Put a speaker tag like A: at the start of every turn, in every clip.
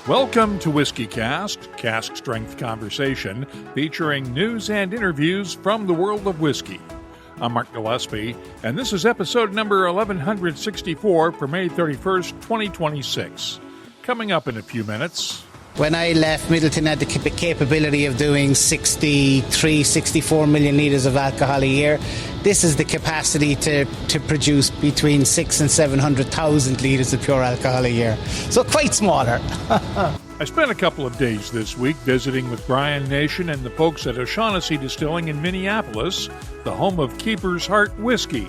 A: Welcome to WhiskyCast, cask strength conversation featuring news and interviews from the world of whiskey. I'm Mark Gillespie, and this is episode number 1164 for May 31st, 2026. Coming up in a few minutes.
B: When I left, Midleton had the capability of doing 63, 64 million litres of alcohol a year. This is the capacity to produce between 600,000 and 700,000 litres of pure alcohol a year. So quite smaller.
A: I spent a couple of days this week visiting with Brian Nation and the folks at O'Shaughnessy Distilling in Minneapolis, the home of Keeper's Heart Whiskey.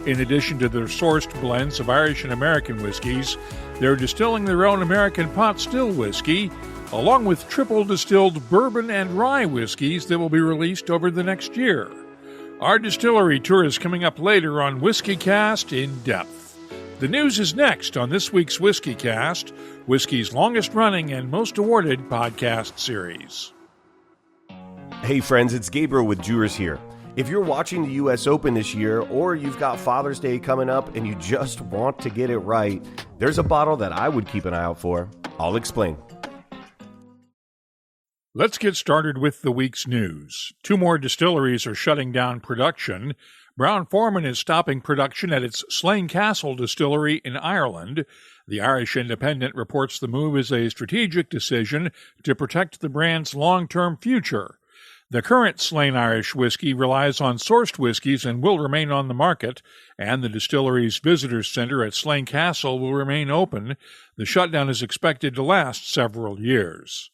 A: In addition to their sourced blends of Irish and American whiskeys, they're distilling their own American pot still whiskey, along with triple-distilled bourbon and rye whiskeys that will be released over the next year. Our distillery tour is coming up later on WhiskyCast In-Depth. The news is next on this week's WhiskyCast, whiskey's longest-running and most awarded podcast series.
C: Hey friends, it's Gabriel with Jewers here. If you're watching the U.S. Open this year, or you've got Father's Day coming up and you just want to get it right, there's a bottle that I would keep an eye out for. I'll explain.
A: Let's get started with the week's news. 2 more distilleries are shutting down production. Brown-Forman is stopping production at its Slane Castle distillery in Ireland. The Irish Independent reports the move is a strategic decision to protect the brand's long-term future. The current Slane Irish whiskey relies on sourced whiskeys and will remain on the market, and the distillery's visitors center at Slane Castle will remain open. The shutdown is expected to last several years.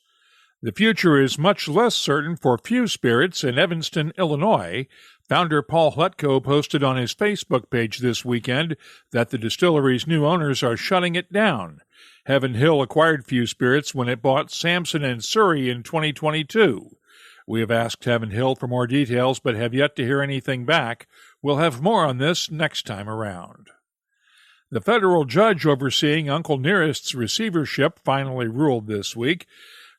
A: The future is much less certain for Few Spirits in Evanston, Illinois. Founder Paul Hletko posted on his Facebook page this weekend that the distillery's new owners are shutting it down. Heaven Hill acquired Few Spirits when it bought Sampson and Surrey in 2022. We have asked Heaven Hill for more details, but have yet to hear anything back. We'll have more on this next time around. The federal judge overseeing Uncle Nearest's receivership finally ruled this week.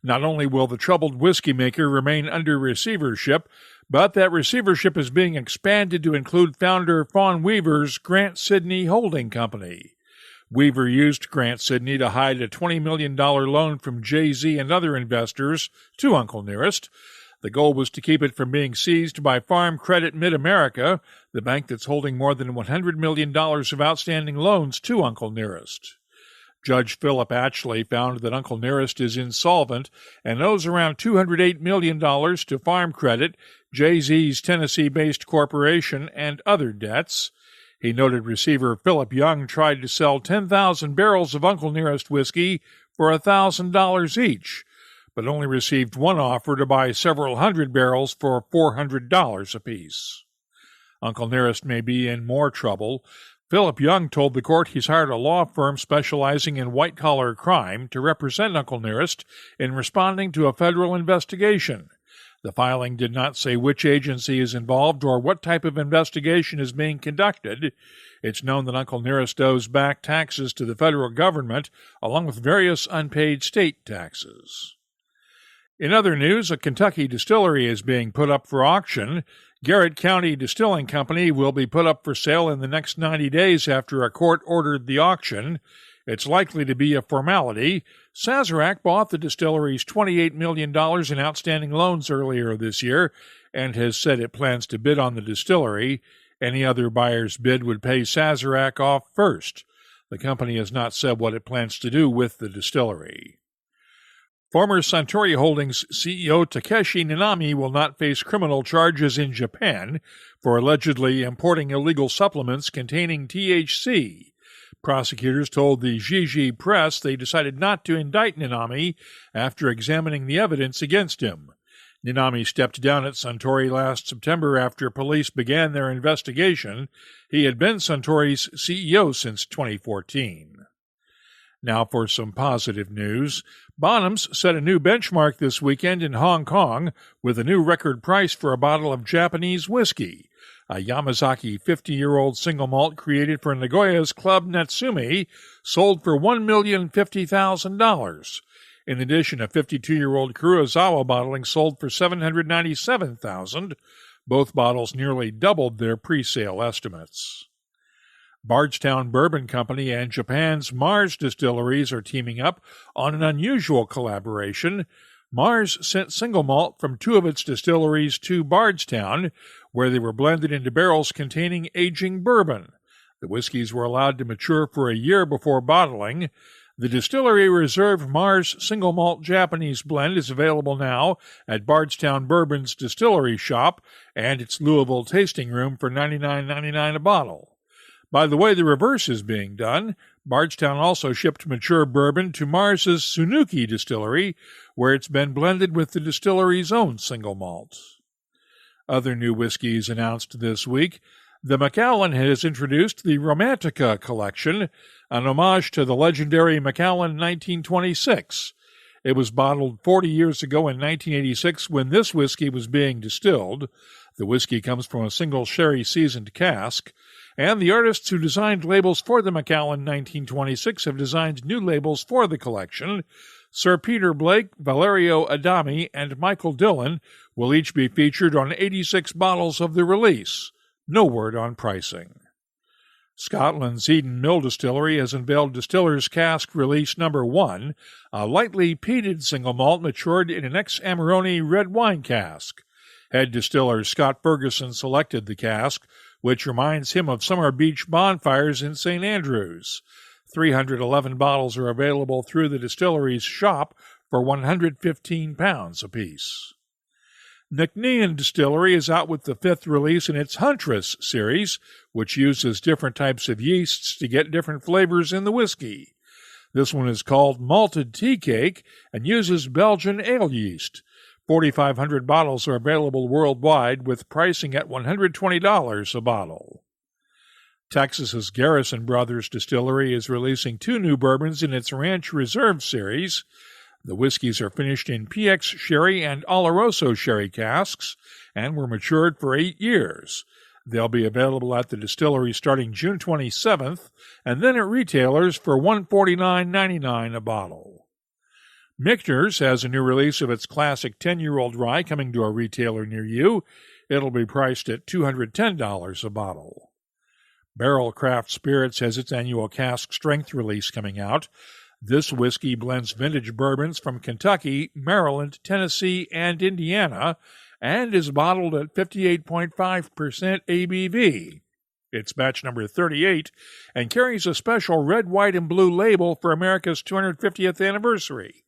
A: Not only will the troubled whiskey maker remain under receivership, but that receivership is being expanded to include founder Fawn Weaver's Grant Sidney Holding Company. Weaver used Grant Sidney to hide a $20 million loan from Jay-Z and other investors to Uncle Nearest. The goal was to keep it from being seized by Farm Credit Mid-America, the bank that's holding more than $100 million of outstanding loans to Uncle Nearest. Judge Philip Atchley found that Uncle Nearest is insolvent and owes around $208 million to Farm Credit, Jay-Z's Tennessee-based corporation, and other debts. He noted receiver Philip Young tried to sell 10,000 barrels of Uncle Nearest whiskey for $1,000 each, but only received one offer to buy several hundred barrels for $400 apiece. Uncle Nearest may be in more trouble. Philip Young told the court he's hired a law firm specializing in white-collar crime to represent Uncle Nearest in responding to a federal investigation. The filing did not say which agency is involved or what type of investigation is being conducted. It's known that Uncle Nearest owes back taxes to the federal government, along with various unpaid state taxes. In other news, a Kentucky distillery is being put up for auction. Garrett County Distilling Company will be put up for sale in the next 90 days after a court ordered the auction. It's likely to be a formality. Sazerac bought the distillery's $28 million in outstanding loans earlier this year and has said it plans to bid on the distillery. Any other buyer's bid would pay Sazerac off first. The company has not said what it plans to do with the distillery. Former Suntory Holdings CEO Takeshi Ninami will not face criminal charges in Japan for allegedly importing illegal supplements containing THC. Prosecutors told the Jiji Press they decided not to indict Ninami after examining the evidence against him. Ninami stepped down at Suntory last September after police began their investigation. He had been Suntory's CEO since 2014. Now for some positive news. Bonhams set a new benchmark this weekend in Hong Kong with a new record price for a bottle of Japanese whiskey. A Yamazaki 50-year-old single malt created for Nagoya's Club Natsume sold for $1,050,000. In addition, a 52-year-old Kurosawa bottling sold for $797,000. Both bottles nearly doubled their pre-sale estimates. Bardstown Bourbon Company and Japan's Mars Distilleries are teaming up on an unusual collaboration. Mars sent single malt from two of its distilleries to Bardstown, where they were blended into barrels containing aging bourbon. The whiskeys were allowed to mature for a year before bottling. The Distillery Reserve Mars Single Malt Japanese Blend is available now at Bardstown Bourbon's Distillery Shop and its Louisville Tasting Room for $99.99 a bottle. By the way the reverse is being done, Bardstown also shipped mature bourbon to Mars's Sunuki Distillery, where it's been blended with the distillery's own single malt. Other new whiskeys announced this week. The Macallan has introduced the Romantica collection, an homage to the legendary Macallan 1926. It was bottled 40 years ago in 1986 when this whiskey was being distilled. The whiskey comes from a single sherry-seasoned cask, and the artists who designed labels for the Macallan 1926 have designed new labels for the collection. Sir Peter Blake, Valerio Adami, and Michael Dillon will each be featured on 86 bottles of the release. No word on pricing. Scotland's Eden Mill Distillery has unveiled Distiller's Cask Release No. 1, a lightly peated single malt matured in an ex-Amarone red wine cask. Head distiller Scott Ferguson selected the cask, which reminds him of summer beach bonfires in St. Andrews. 311 bottles are available through the distillery's shop for £115 apiece. Necknean Distillery is out with the fifth release in its Huntress series, which uses different types of yeasts to get different flavors in the whiskey. This one is called Malted Tea Cake and uses Belgian ale yeast. 4,500 bottles are available worldwide, with pricing at $120 a bottle. Texas's Garrison Brothers Distillery is releasing two new bourbons in its Ranch Reserve series. The whiskeys are finished in PX Sherry and Oloroso Sherry casks and were matured for 8 years. They'll be available at the distillery starting June 27th and then at retailers for $149.99 a bottle. Michter's has a new release of its classic 10-year-old rye coming to a retailer near you. It'll be priced at $210 a bottle. Barrel Craft Spirits has its annual cask strength release coming out. This whiskey blends vintage bourbons from Kentucky, Maryland, Tennessee, and Indiana, and is bottled at 58.5% ABV. It's batch number 38 and carries a special red, white, and blue label for America's 250th anniversary.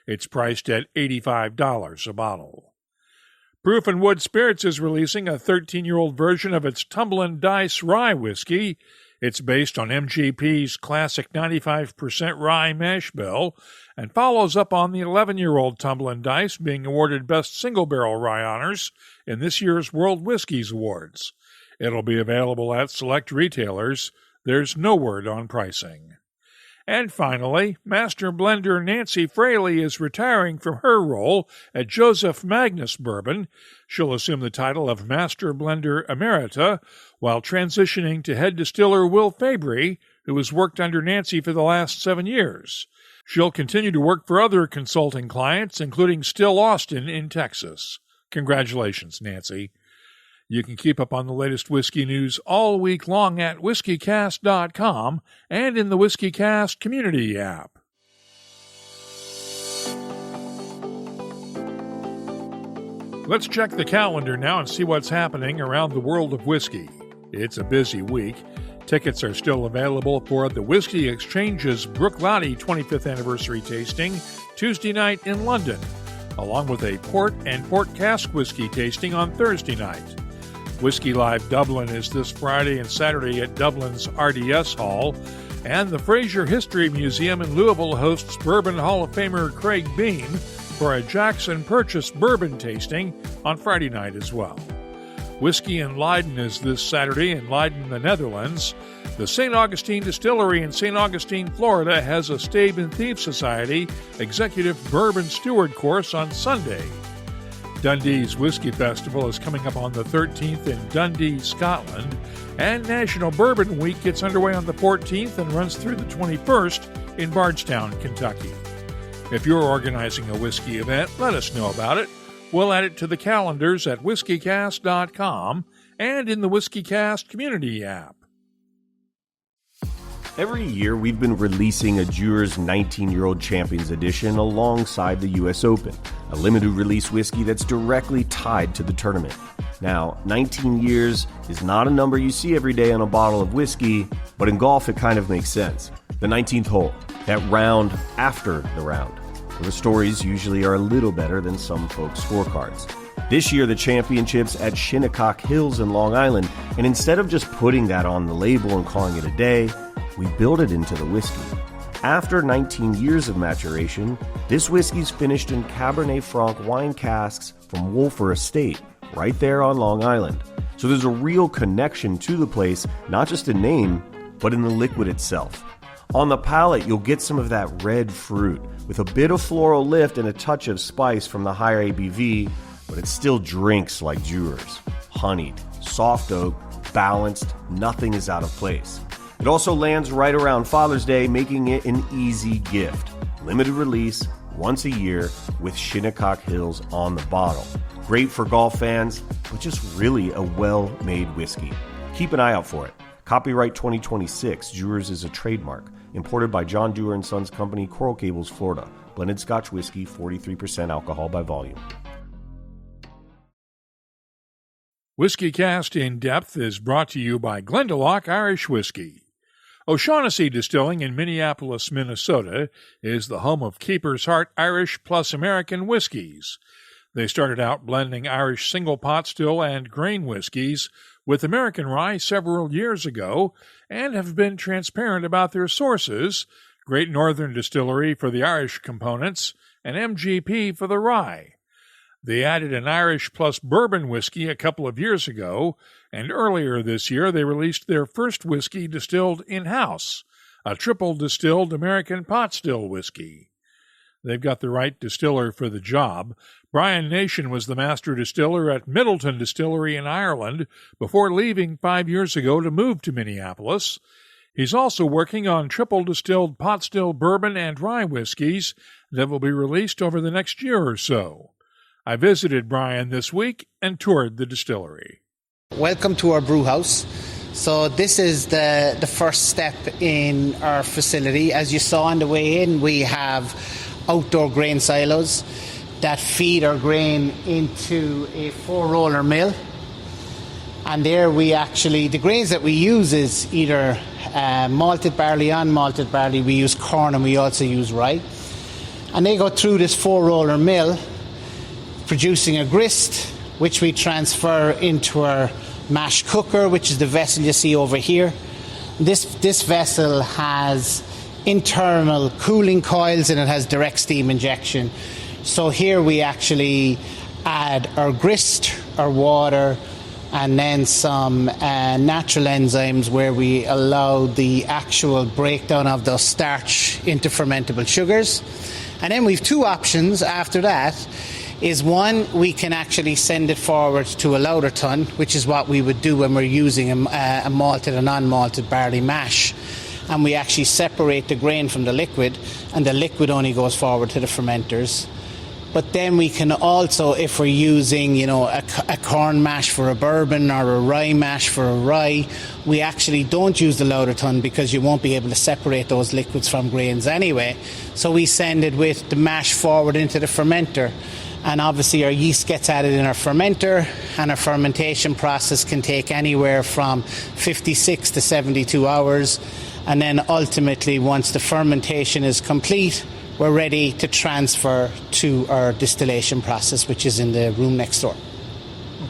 A: It's priced at $85 a bottle. Proof and Wood Spirits is releasing a 13-year-old version of its Tumblin' Dice Rye whiskey. It's based on MGP's classic 95% rye mash bill and follows up on the 11-year-old Tumblin' Dice being awarded Best Single Barrel Rye honors in this year's World Whiskies Awards. It'll be available at select retailers. There's no word on pricing. And finally, Master Blender Nancy Fraley is retiring from her role at Joseph Magnus Bourbon. She'll assume the title of Master Blender Emerita while transitioning to head distiller Will Fabry, who has worked under Nancy for the last 7 years. She'll continue to work for other consulting clients, including Still Austin in Texas. Congratulations, Nancy. You can keep up on the latest whiskey news all week long at whiskycast.com and in the WhiskyCast community app. Let's check the calendar now and see what's happening around the world of whiskey. It's a busy week. Tickets are still available for the Whiskey Exchange's Bruichladdich 25th anniversary tasting Tuesday night in London, along with a port and port cask whiskey tasting on Thursday night. Whiskey Live Dublin is this Friday and Saturday at Dublin's RDS Hall, and the Fraser History Museum in Louisville hosts Bourbon Hall of Famer Craig Beam for a Jackson Purchase bourbon tasting on Friday night as well. Whiskey in Leiden is this Saturday in Leiden, the Netherlands. The St. Augustine Distillery in St. Augustine, Florida has a Stave and Thief Society Executive Bourbon Steward course on Sunday. Dundee's Whiskey Festival is coming up on the 13th in Dundee, Scotland, and National Bourbon Week gets underway on the 14th and runs through the 21st in Bardstown, Kentucky. If you're organizing a whiskey event, let us know about it. We'll add it to the calendars at whiskycast.com and in the WhiskyCast community app.
C: Every year, we've been releasing a Dewar's 19-year-old Champions Edition alongside the U.S. Open, a limited release whiskey that's directly tied to the tournament. Now, 19 years is not a number you see every day on a bottle of whiskey, but in golf it kind of makes sense. The 19th hole, that round after the round, where the stories usually are a little better than some folks' scorecards. This year, the championship's at Shinnecock Hills in Long Island, and instead of just putting that on the label and calling it a day, we build it into the whiskey. After 19 years of maturation, this whiskey's finished in Cabernet Franc wine casks from Wolfer Estate, right there on Long Island. So there's a real connection to the place, not just in name, but in the liquid itself. On the palate, you'll get some of that red fruit, with a bit of floral lift and a touch of spice from the higher ABV, but it still drinks like Dewar's. Honeyed, soft oak, balanced, nothing is out of place. It also lands right around Father's Day, making it an easy gift. Limited release, once a year, with Shinnecock Hills on the bottle. Great for golf fans, but just really a well-made whiskey. Keep an eye out for it. Copyright 2026, Dewar's is a trademark. Imported by John Dewar & Sons Company, Coral Gables, Florida. Blended Scotch whiskey, 43% alcohol by volume.
A: WhiskyCast In-Depth is brought to you by Glendalough Irish Whiskey. O'Shaughnessy Distilling in Minneapolis, Minnesota is the home of Keeper's Heart Irish plus American whiskeys. They started out blending Irish single pot still and grain whiskeys with American rye several years ago and have been transparent about their sources, Great Northern Distillery for the Irish components and MGP for the rye. They added an Irish plus bourbon whiskey a couple of years ago, and earlier this year they released their first whiskey distilled in-house, a triple-distilled American pot still whiskey. They've got the right distiller for the job. Brian Nation was the master distiller at Midleton Distillery in Ireland before leaving 5 years ago to move to Minneapolis. He's also working on triple-distilled pot still bourbon and rye whiskeys that will be released over the next year or so. I visited Brian this week and toured the distillery.
B: Welcome to our brew house. So this is the first step in our facility. As you saw on the way in, we have outdoor grain silos that feed our grain into a 4-roller mill. And there the grains that we use is either malted barley, unmalted barley. We use corn and we also use rye. And they go through this 4-roller mill, producing a grist, which we transfer into our mash cooker, which is the vessel you see over here. This vessel has internal cooling coils and it has direct steam injection. So here we actually add our grist, our water, and then some natural enzymes where we allow the actual breakdown of the starch into fermentable sugars. And then we have two options after that. Is one, we can actually send it forward to a lauter tun, which is what we would do when we're using a malted and unmalted barley mash. And we actually separate the grain from the liquid, and the liquid only goes forward to the fermenters. But then we can also, if we're using, a corn mash for a bourbon or a rye mash for a rye, we actually don't use the lauter tun because you won't be able to separate those liquids from grains anyway. So we send it with the mash forward into the fermenter. And obviously our yeast gets added in our fermenter, and our fermentation process can take anywhere from 56 to 72 hours. And then ultimately, once the fermentation is complete, we're ready to transfer to our distillation process, which is in the room next door.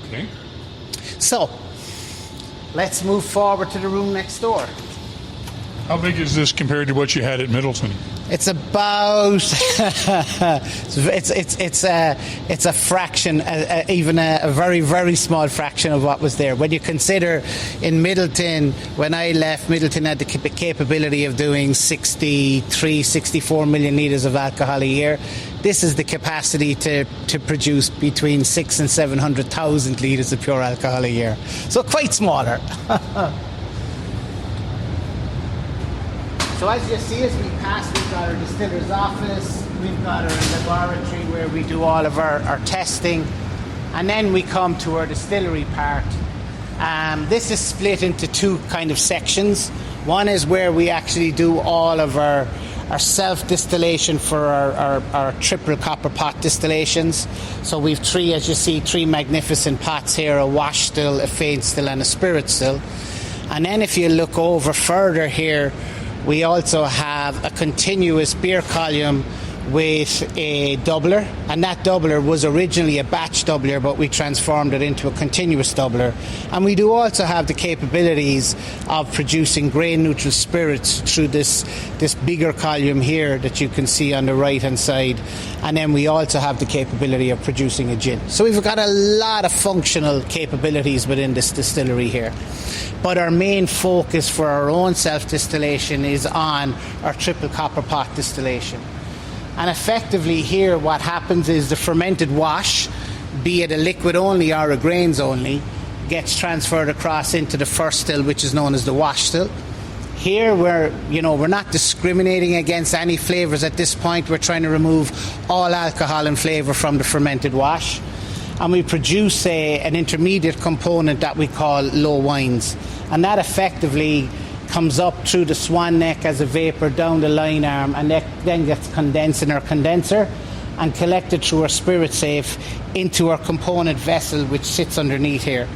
A: Okay.
B: So, let's move forward to the room next door.
A: How big is this compared to what you had at Midleton?
B: It's about it's a fraction, even a very, very small fraction of what was there. When you consider in Midleton, when I left, Midleton had the capability of doing 64 million litres of alcohol a year. This is the capacity to produce between 600,000 and 700,000 litres of pure alcohol a year. So quite smaller. So as you see, as we pass, we've got our distiller's office, we've got our laboratory where we do all of our testing, and then we come to our distillery part, This is split into two kind of sections. One is where we actually do all of our self-distillation for our triple copper pot distillations. So we've three, as you see, three magnificent pots here, a wash still, a faint still and a spirit still. And then if you look over further here, we also have a continuous beer column with a doubler, and that doubler was originally a batch doubler, but we transformed it into a continuous doubler. And we do also have the capabilities of producing grain neutral spirits through this bigger column here that you can see on the right hand side, and then we also have the capability of producing a gin. So we've got a lot of functional capabilities within this distillery here, but our main focus for our own self distillation is on our triple copper pot distillation. And effectively here what happens is the fermented wash, be it a liquid only or a grains only, gets transferred across into the first still, which is known as the wash still. Here we're not discriminating against any flavours at this point. We're trying to remove all alcohol and flavour from the fermented wash. And we produce an intermediate component that we call low wines. And that effectively comes up through the swan neck as a vapour down the line arm, and then gets condensed in our condenser and collected through our spirit safe into our component vessel, which sits underneath here.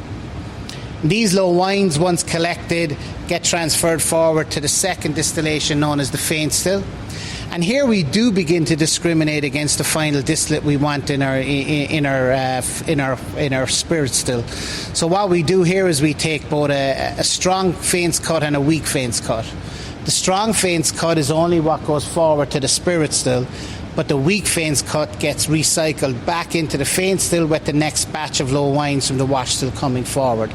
B: These low wines, once collected, get transferred forward to the second distillation known as the faint still. And here we do begin to discriminate against the final distillate we want in our spirit still. So what we do here is we take both a strong faints cut and a weak faints cut. The strong faints cut is only what goes forward to the spirit still, but the weak faints cut gets recycled back into the faint still with the next batch of low wines from the wash still coming forward.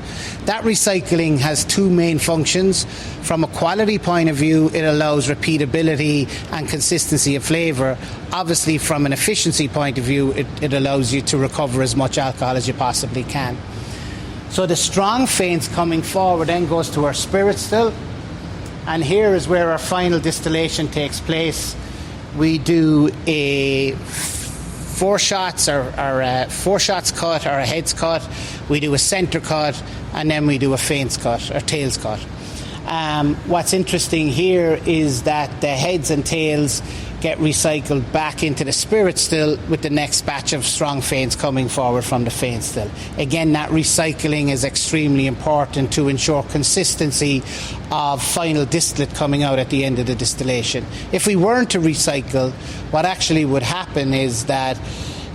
B: That recycling has two main functions. From a quality point of view, it allows repeatability and consistency of flavour. Obviously, from an efficiency point of view, it allows you to recover as much alcohol as you possibly can. So the strong faints coming forward then goes to our spirit still, and here is where our final distillation takes place. We do a 4 shots or 4 shots cut or a heads cut. We do a centre cut, and then we do a faints cut or tails cut. What's interesting here is that the heads and tails get recycled back into the spirit still with the next batch of strong faints coming forward from the faint still. Again, that recycling is extremely important to ensure consistency of final distillate coming out at the end of the distillation. If we weren't to recycle, what actually would happen is that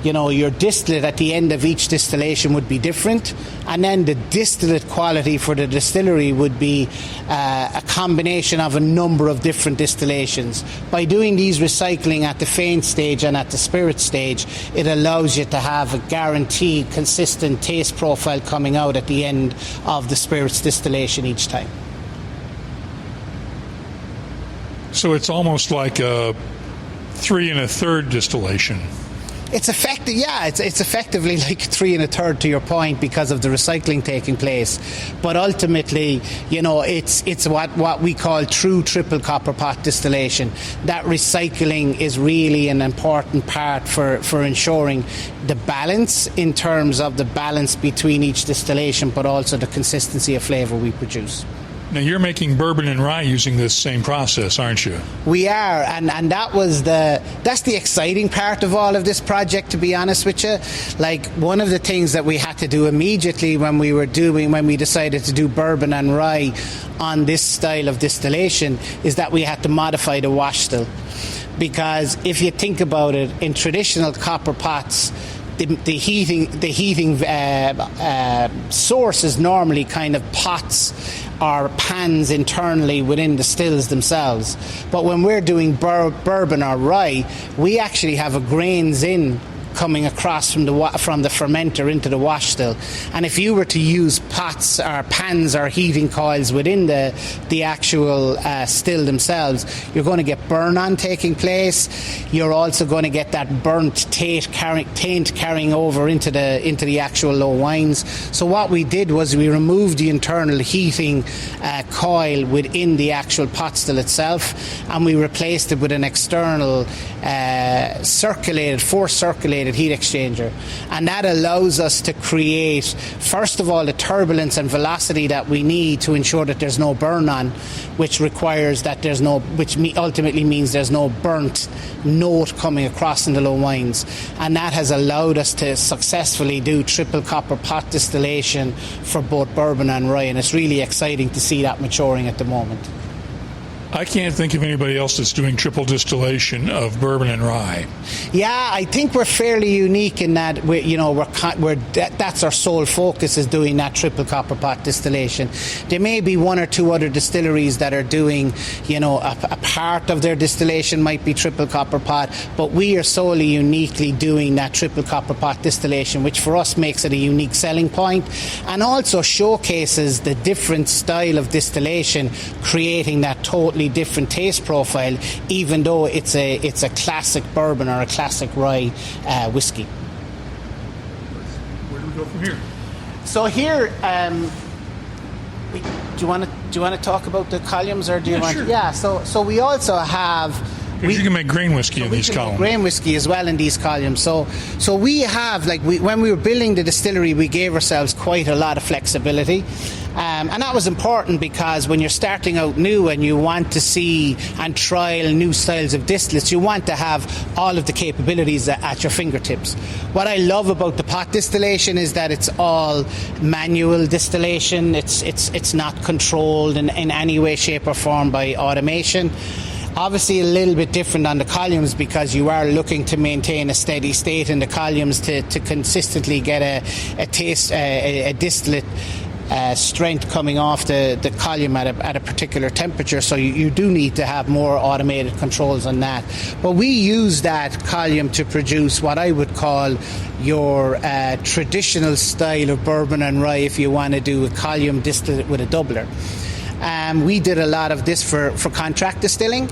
B: your distillate at the end of each distillation would be different, and then the distillate quality for the distillery would be a combination of a number of different distillations. By doing these recycling at the faint stage and at the spirit stage, it allows you to have a guaranteed consistent taste profile coming out at the end of the spirits distillation each time.
A: So it's almost like a 3 1/3 distillation.
B: It's effectively like 3 1/3 to your point because of the recycling taking place. But ultimately, it's what we call true triple copper pot distillation. That recycling is really an important part for ensuring the balance in terms of the balance between each distillation, but also the consistency of flavour we produce.
A: Now, you're making bourbon and rye using this same process, aren't you?
B: We are, and that's the exciting part of all of this project, to be honest with you. Like, one of the things that we had to do immediately when we decided to do bourbon and rye on this style of distillation is that we had to modify the wash still. Because if you think about it, in traditional copper pots, the heating source is normally kind of pots or pans internally within the stills themselves. But when we're doing bourbon or rye, we actually have a grains in coming across from the fermenter into the wash still. And if you were to use pots or pans or heating coils within the actual still themselves, you're going to get burn on taking place. You're also going to get that burnt taint carrying over into the actual low wines. So what we did was we removed the internal heating coil within the actual pot still itself, and we replaced it with an external force circulated automated heat exchanger. And that allows us to create, first of all, the turbulence and velocity that we need to ensure that there's no burn on, which requires that ultimately means there's no burnt note coming across in the low wines. And that has allowed us to successfully do triple copper pot distillation for both bourbon and rye, and it's really exciting to see that maturing at the moment.
A: I can't think of anybody else that's doing triple distillation of bourbon and rye.
B: Yeah, I think we're fairly unique in that that's our sole focus, is doing that triple copper pot distillation. There may be one or two other distilleries that are doing, a part of their distillation might be triple copper pot, but we are solely uniquely doing that triple copper pot distillation, which for us makes it a unique selling point and also showcases the different style of distillation, creating that totally different taste profile, even though it's a classic bourbon or a classic rye whiskey.
A: Where do we go from here?
B: So here, do you want to talk about the columns, or do you want?
A: Sure.
B: Yeah. So we also have.
A: You can make grain whiskey in these columns.
B: Grain whiskey as well in these columns. So we have, when we were building the distillery, we gave ourselves quite a lot of flexibility. And that was important because when you're starting out new and you want to see and trial new styles of distillates, you want to have all of the capabilities at your fingertips. What I love about the pot distillation is that it's all manual distillation. It's not controlled in any way, shape or form by automation. Obviously a little bit different on the columns because you are looking to maintain a steady state in the columns to consistently get a distillate strength coming off the column at a particular temperature, so you do need to have more automated controls on that. But we use that column to produce what I would call your traditional style of bourbon and rye if you want to do a column distillate with a doubler. We did a lot of this for contract distilling.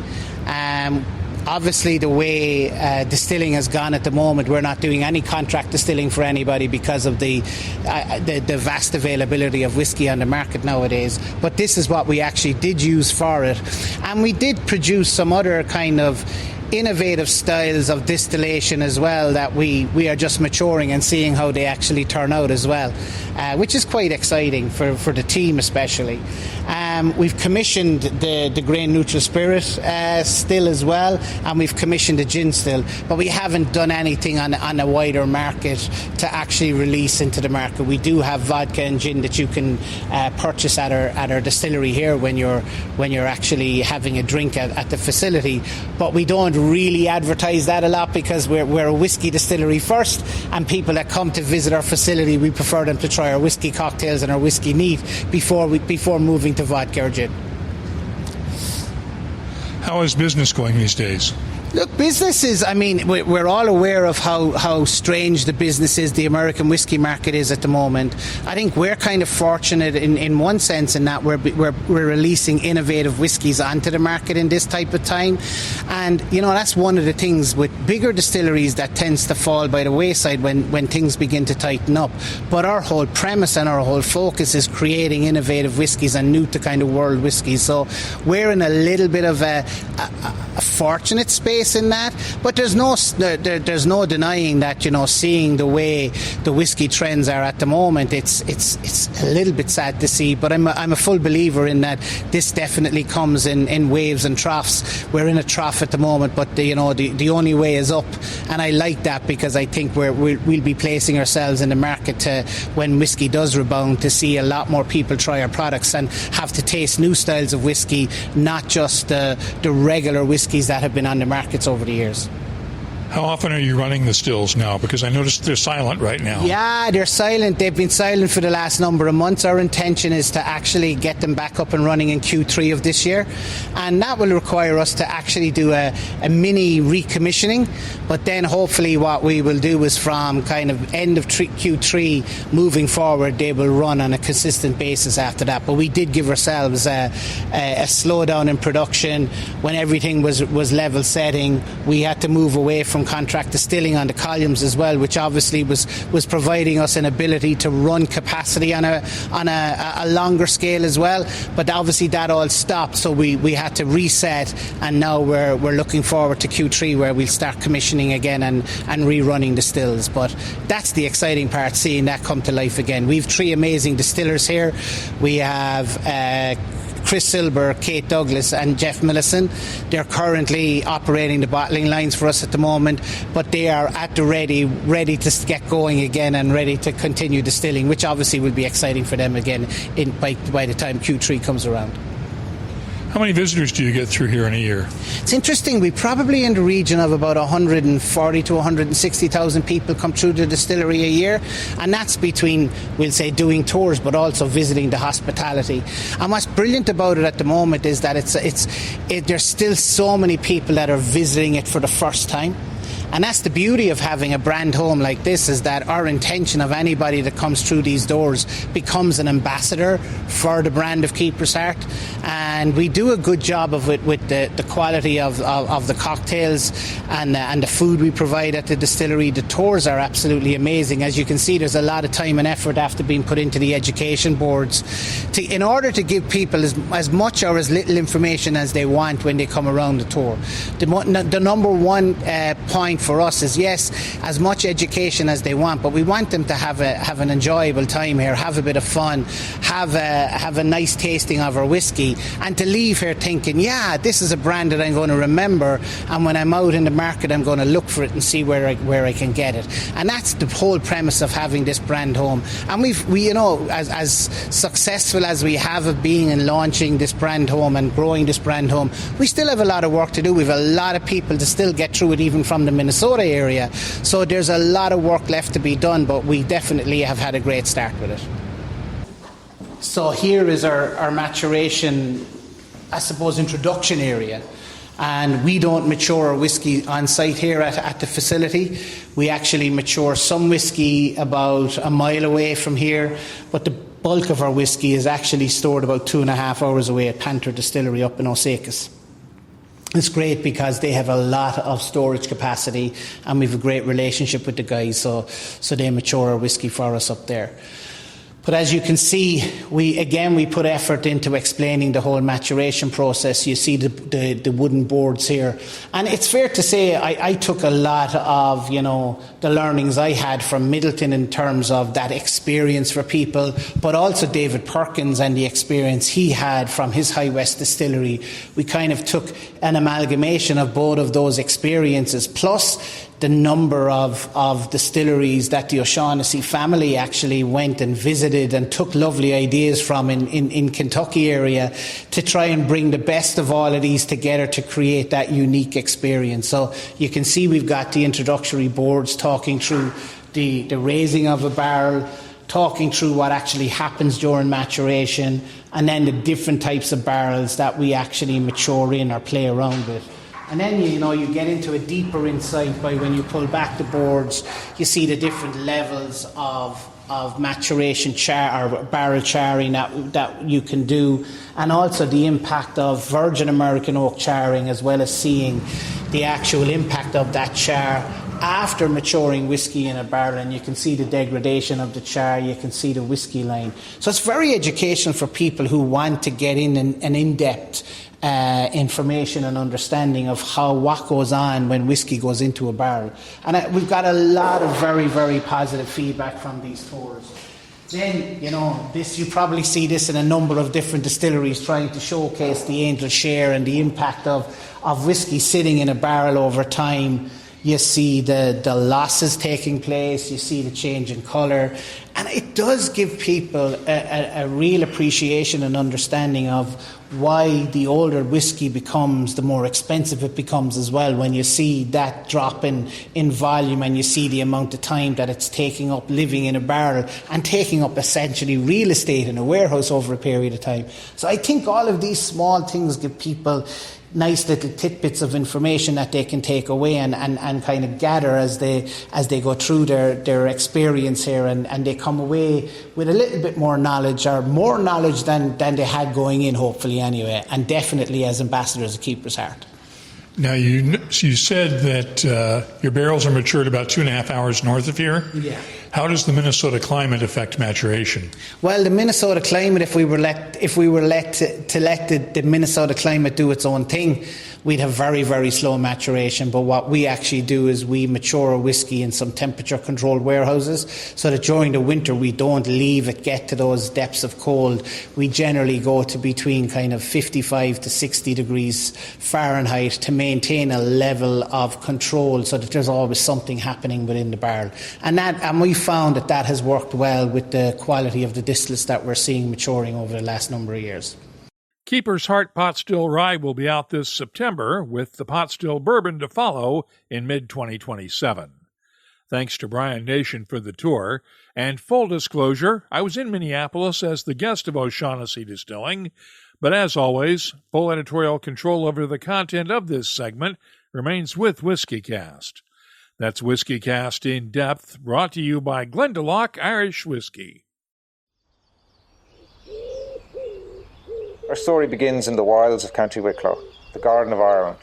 B: Obviously, the way distilling has gone at the moment, we're not doing any contract distilling for anybody because of the vast availability of whiskey on the market nowadays. But this is what we actually did use for it. And we did produce some other kind of innovative styles of distillation as well that we are just maturing and seeing how they actually turn out as well, which is quite exciting for the team especially. We've commissioned the grain neutral spirit still as well, and we've commissioned a gin still, but we haven't done anything on a wider market to actually release into the market. We do have vodka and gin that you can purchase at our distillery here when you're actually having a drink at the facility, but we don't really advertise that a lot because we're a whiskey distillery first, and people that come to visit our facility, we prefer them to try our whiskey cocktails and our whiskey neat before moving to vodka or gin.
A: How is business going these days?
B: Look, business is, we're all aware of how strange the business is, the American whiskey market is at the moment. I think we're kind of fortunate in one sense in that we're releasing innovative whiskies onto the market in this type of time. And, that's one of the things with bigger distilleries that tends to fall by the wayside when things begin to tighten up. But our whole premise and our whole focus is creating innovative whiskies and new to kind of world whiskies. So we're in a little bit of a fortunate space in that, but there's no denying that, seeing the way the whiskey trends are at the moment, it's a little bit sad to see, but I'm a full believer in that this definitely comes in waves and troughs. We're in a trough at the moment, but the only way is up, and I like that because I think we'll be placing ourselves in the market to, when whiskey does rebound, to see a lot more people try our products and have to taste new styles of whiskey, not just the regular whiskies that have been on the markets over the years.
A: How often are you running the stills now? Because I noticed they're silent right now.
B: Yeah, they're silent. They've been silent for the last number of months. Our intention is to actually get them back up and running in Q3 of this year. And that will require us to actually do a mini recommissioning. But then hopefully what we will do is from kind of end of Q3 moving forward, they will run on a consistent basis after that. But we did give ourselves a slowdown in production when everything was level setting. We had to move away from from contract distilling on the columns as well, which obviously was providing us an ability to run capacity on a longer scale as well. But obviously that all stopped, so we had to reset, and now we're looking forward to Q3 where we'll start commissioning again and rerunning the stills. But that's the exciting part, seeing that come to life again. We've 3 amazing distillers here. We have Chris Silber, Kate Douglas and Jeff Midleton. They're currently operating the bottling lines for us at the moment, but they are at the ready to get going again and ready to continue distilling, which obviously will be exciting for them again by the time Q3 comes around.
A: How many visitors do you get through here in a year?
B: It's interesting. We probably in the region of about 140 to 160,000 people come through the distillery a year, and that's between, we'll say, doing tours but also visiting the hospitality. And what's brilliant about it at the moment is that there's still so many people that are visiting it for the first time. And that's the beauty of having a brand home like this, is that our intention of anybody that comes through these doors becomes an ambassador for the brand of Keeper's Heart. And we do a good job of it with the quality of the cocktails and the food we provide at the distillery. The tours are absolutely amazing. As you can see, there's a lot of time and effort after being put into the education boards in order to give people as much or as little information as they want when they come around the tour. The number one point for us is, yes, as much education as they want, but we want them to have an enjoyable time here, have a bit of fun, have a nice tasting of our whiskey, and to leave here thinking, yeah, this is a brand that I'm going to remember, and when I'm out in the market I'm going to look for it and see where I can get it. And that's the whole premise of having this brand home. And we you know, as successful as we have of being and launching this brand home and growing this brand home, we still have a lot of work to do. We have a lot of people to still get through it, even from the Minnesota area. So there's a lot of work left to be done, but we definitely have had a great start with it. So here is our maturation, I suppose, introduction area. And we don't mature our whiskey on site here at the facility. We actually mature some whiskey about a mile away from here, but the bulk of our whiskey is actually stored about 2.5 hours away at Panther Distillery up in O'Shaughnessy. It's great because they have a lot of storage capacity, and we have a great relationship with the guys, so they mature our whiskey for us up there. But as you can see, we put effort into explaining the whole maturation process. You see the wooden boards here. And it's fair to say I took a lot of, the learnings I had from Midleton in terms of that experience for people, but also David Perkins and the experience he had from his High West distillery. We kind of took an amalgamation of both of those experiences, plus the number of distilleries that the O'Shaughnessy family actually went and visited and took lovely ideas from in Kentucky area to try and bring the best of all of these together to create that unique experience. So you can see we've got the introductory boards talking through the raising of a barrel, talking through what actually happens during maturation, and then the different types of barrels that we actually mature in or play around with. And then, you get into a deeper insight by when you pull back the boards, you see the different levels of maturation or barrel charring that you can do, and also the impact of virgin American oak charring, as well as seeing the actual impact of that char after maturing whiskey in a barrel. And you can see the degradation of the char, you can see the whiskey line. So it's very educational for people who want to get in an in-depth information and understanding of what goes on when whiskey goes into a barrel. And we've got a lot of very, very positive feedback from these tours. Then, you probably see this in a number of different distilleries trying to showcase the angel share and the impact of whiskey sitting in a barrel over time. You see the losses taking place, you see the change in colour, and it does give people a real appreciation and understanding of why the older whiskey becomes, the more expensive it becomes as well, when you see that drop in volume and you see the amount of time that it's taking up living in a barrel and taking up essentially real estate in a warehouse over a period of time. So I think all of these small things give people nice little tidbits of information that they can take away and kind of gather as they go through their experience here, and they come away with a little bit more knowledge, or more knowledge than they had going in, hopefully anyway, and definitely as ambassadors of Keeper's Heart.
A: Now, you said that your barrels are matured about 2.5 hours north of here?
B: Yeah.
A: How does the Minnesota climate affect maturation?
B: Well, the Minnesota climate, if we were let the Minnesota climate do its own thing, we'd have very, very slow maturation. But what we actually do is we mature a whiskey in some temperature-controlled warehouses so that during the winter we don't leave it get to those depths of cold. We generally go to between kind of 55 to 60 degrees Fahrenheit to maintain a level of control so that there's always something happening within the barrel. And we found that has worked well with the quality of the distillates that we're seeing maturing over the last number of years.
A: Keeper's Heart Pot Still Rye will be out this September, with the Pot Still Bourbon to follow in mid-2027. Thanks to Brian Nation for the tour. And full disclosure, I was in Minneapolis as the guest of O'Shaughnessy Distilling, but as always, full editorial control over the content of this segment remains with WhiskyCast. That's WhiskyCast In-Depth, brought to you by Glendalough Irish Whiskey.
D: Our story begins in the wilds of County Wicklow, the Garden of Ireland,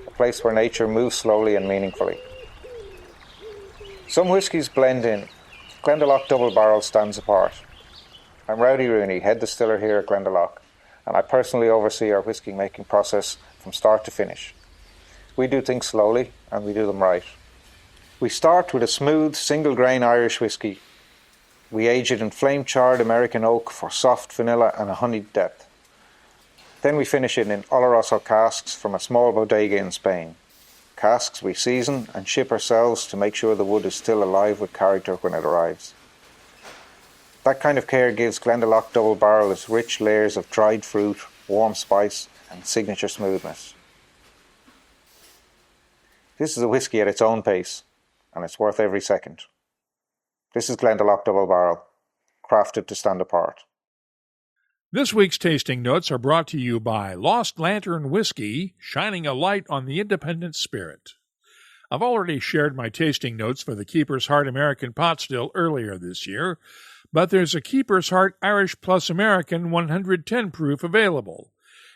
D: a place where nature moves slowly and meaningfully. Some whiskies blend in. Glendalough Double Barrel stands apart. I'm Rowdy Rooney, head distiller here at Glendalough, and I personally oversee our whiskey making process from start to finish. We do things slowly, and we do them right. We start with a smooth, single-grain Irish whiskey. We age it in flame-charred American oak for soft vanilla and a honeyed depth. Then we finish it in Oloroso casks from a small bodega in Spain. Casks we season and ship ourselves to make sure the wood is still alive with character when it arrives. That kind of care gives Glendalough Double Barrel its rich layers of dried fruit, warm spice, and signature smoothness. This is a whiskey at its own pace, and it's worth every second. This is Glendalough Double Barrel, crafted to stand apart.
A: This week's tasting notes are brought to you by Lost Lantern Whiskey, shining a light on the independent spirit. I've already shared my tasting notes for the Keeper's Heart American Pot Still earlier this year, but there's a Keeper's Heart Irish Plus American 110 proof available.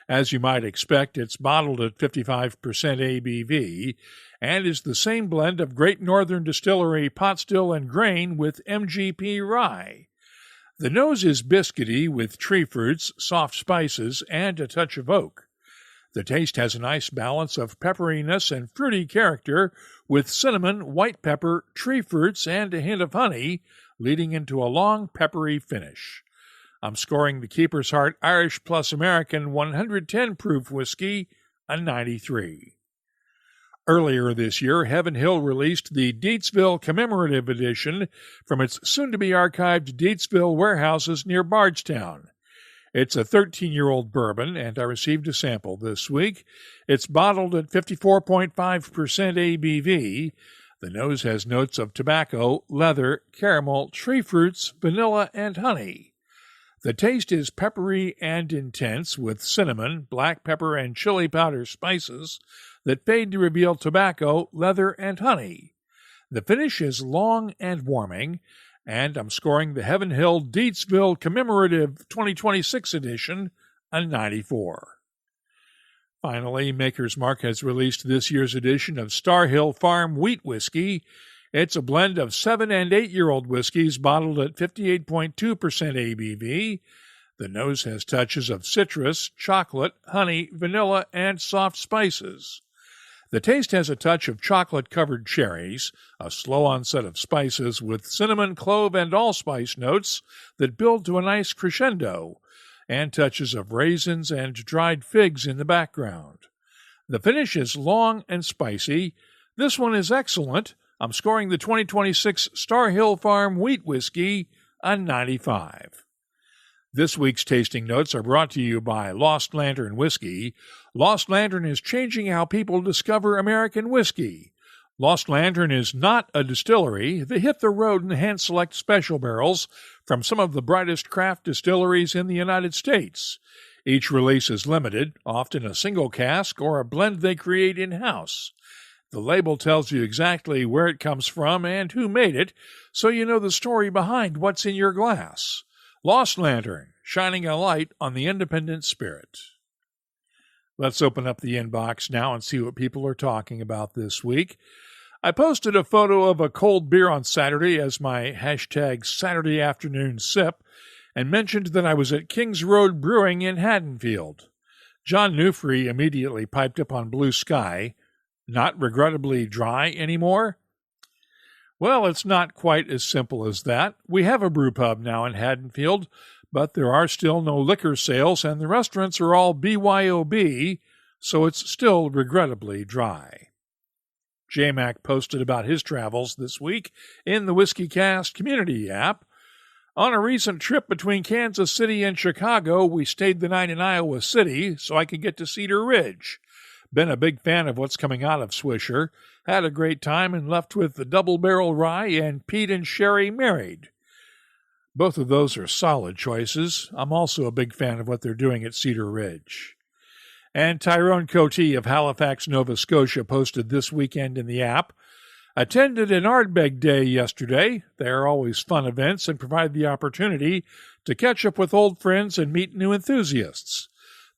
A: As you might expect, it's bottled at 55% ABV and is the same blend of Great Northern Distillery pot still and grain with MGP rye. The nose is biscuity with tree fruits, soft spices, and a touch of oak. The taste has a nice balance of pepperiness and fruity character with cinnamon, white pepper, tree fruits, and a hint of honey, leading into a long, peppery finish. I'm scoring the Keeper's Heart Irish Plus American 110 proof whiskey a 93. Earlier this year, Heaven Hill released the Deatsville Commemorative Edition from its soon-to-be-archived Deatsville warehouses near Bardstown. It's a 13-year-old bourbon, and I received a sample this week. It's bottled at 54.5% ABV. The nose has notes of tobacco, leather, caramel, tree fruits, vanilla, and honey. The taste is peppery and intense with cinnamon, black pepper, and chili powder spices that fade to reveal tobacco, leather, and honey. The finish is long and warming, and I'm scoring the Heaven Hill Deatsville Commemorative 2026 edition a 94. Finally, Maker's Mark has released this year's edition of Star Hill Farm Wheat Whiskey. It's a blend of 7- and 8-year-old whiskeys bottled at 58.2% ABV. The nose has touches of citrus, chocolate, honey, vanilla, and soft spices. The taste has a touch of chocolate-covered cherries, a slow onset of spices with cinnamon, clove, and allspice notes that build to a nice crescendo, and touches of raisins and dried figs in the background. The finish is long and spicy. This one is excellent. I'm scoring the 2026 Star Hill Farm Wheat Whiskey a 95. This week's tasting notes are brought to you by Lost Lantern Whiskey. Lost Lantern is changing how people discover American whiskey. Lost Lantern is not a distillery. They hit the road and hand-select special barrels from some of the brightest craft distilleries in the United States. Each release is limited, often a single cask or a blend they create in-house. The label tells you exactly where it comes from and who made it, so you know the story behind what's in your glass. Lost Lantern, shining a light on the independent spirit. Let's open up the inbox now and see what people are talking about this week. I posted a photo of a cold beer on Saturday as my hashtag Saturday afternoon sip and mentioned that I was at Kings Road Brewing in Haddonfield. John Newfree immediately piped up on Blue Sky, "Not regrettably dry anymore?" Well, it's not quite as simple as that. We have a brew pub now in Haddonfield, but there are still no liquor sales and the restaurants are all BYOB, so it's still regrettably dry. J-Mac posted about his travels this week in the WhiskyCast community app. On a recent trip between Kansas City and Chicago, we stayed the night in Iowa City so I could get to Cedar Ridge. Been a big fan of what's coming out of Swisher. Had a great time and left with the Double Barrel Rye and Pete and Sherry Married. Both of those are solid choices. I'm also a big fan of what they're doing at Cedar Ridge. And Tyrone Cote of Halifax, Nova Scotia posted this weekend in the app, "Attended an Ardbeg Day yesterday. They are always fun events and provide the opportunity to catch up with old friends and meet new enthusiasts.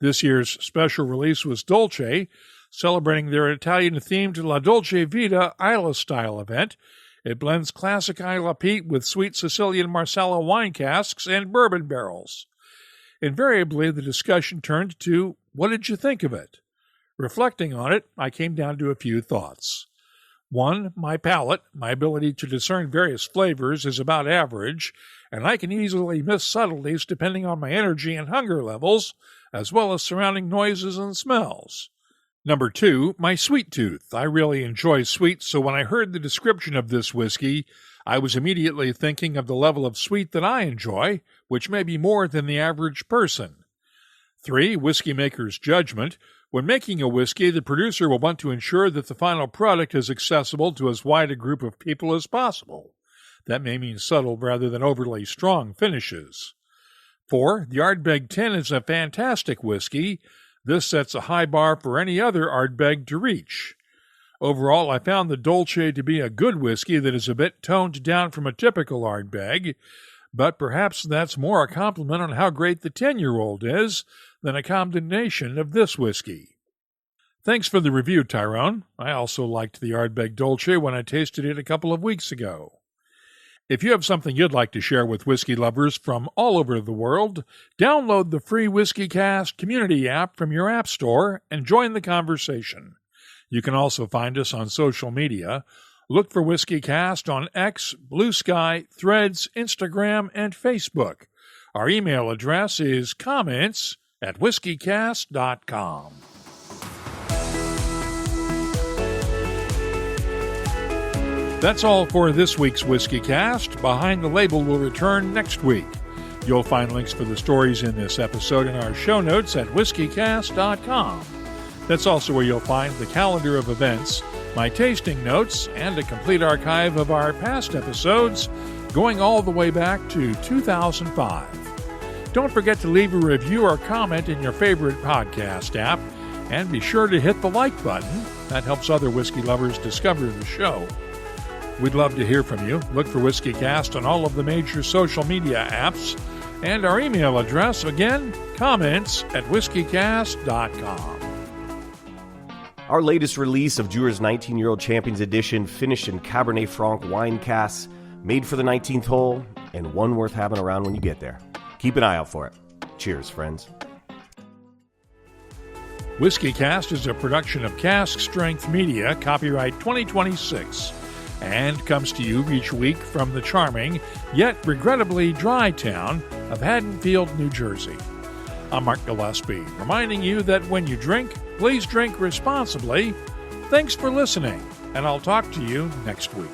A: This year's special release was Dolce, celebrating their Italian-themed La Dolce Vita Isla-style event. It blends classic Isla peat with sweet Sicilian Marsala wine casks and bourbon barrels. Invariably, the discussion turned to, what did you think of it? Reflecting on it, I came down to a few thoughts. 1, my palate, my ability to discern various flavors is about average, and I can easily miss subtleties depending on my energy and hunger levels, as well as surrounding noises and smells. Number 2, my sweet tooth. I really enjoy sweets, so when I heard the description of this whiskey, I was immediately thinking of the level of sweet that I enjoy, which may be more than the average person. 3, whiskey maker's judgment. When making a whiskey, the producer will want to ensure that the final product is accessible to as wide a group of people as possible. That may mean subtle rather than overly strong finishes. 4, the Ardbeg 10 is a fantastic whiskey. This sets a high bar for any other Ardbeg to reach. Overall, I found the Dolce to be a good whiskey that is a bit toned down from a typical Ardbeg, but perhaps that's more a compliment on how great the 10-year-old is than a condemnation of this whiskey. Thanks for the review, Tyrone. I also liked the Ardbeg Dolce when I tasted it a couple of weeks ago. If you have something you'd like to share with whiskey lovers from all over the world, download the free WhiskyCast community app from your app store and join the conversation. You can also find us on social media. Look for WhiskyCast on X, Blue Sky, Threads, Instagram, and Facebook. Our email address is comments@whiskycast.com. That's all for this week's WhiskyCast. Behind the Label will return next week. You'll find links for the stories in this episode in our show notes at whiskycast.com. That's also where you'll find the calendar of events, my tasting notes, and a complete archive of our past episodes going all the way back to 2005. Don't forget to leave a review or comment in your favorite podcast app, and be sure to hit the like button. That helps other whiskey lovers discover the show. We'd love to hear from you. Look for WhiskyCast on all of the major social media apps. And our email address, again, comments@whiskycast.com.
C: Our latest release of Dewar's 19-year-old Champions Edition, finished in Cabernet Franc wine casks, made for the 19th hole, and one worth having around when you get there. Keep an eye out for it. Cheers, friends.
A: WhiskyCast is a production of Cask Strength Media, copyright 2026. And comes to you each week from the charming, yet regrettably dry town of Haddonfield, New Jersey. I'm Mark Gillespie, reminding you that when you drink, please drink responsibly. Thanks for listening, and I'll talk to you next week.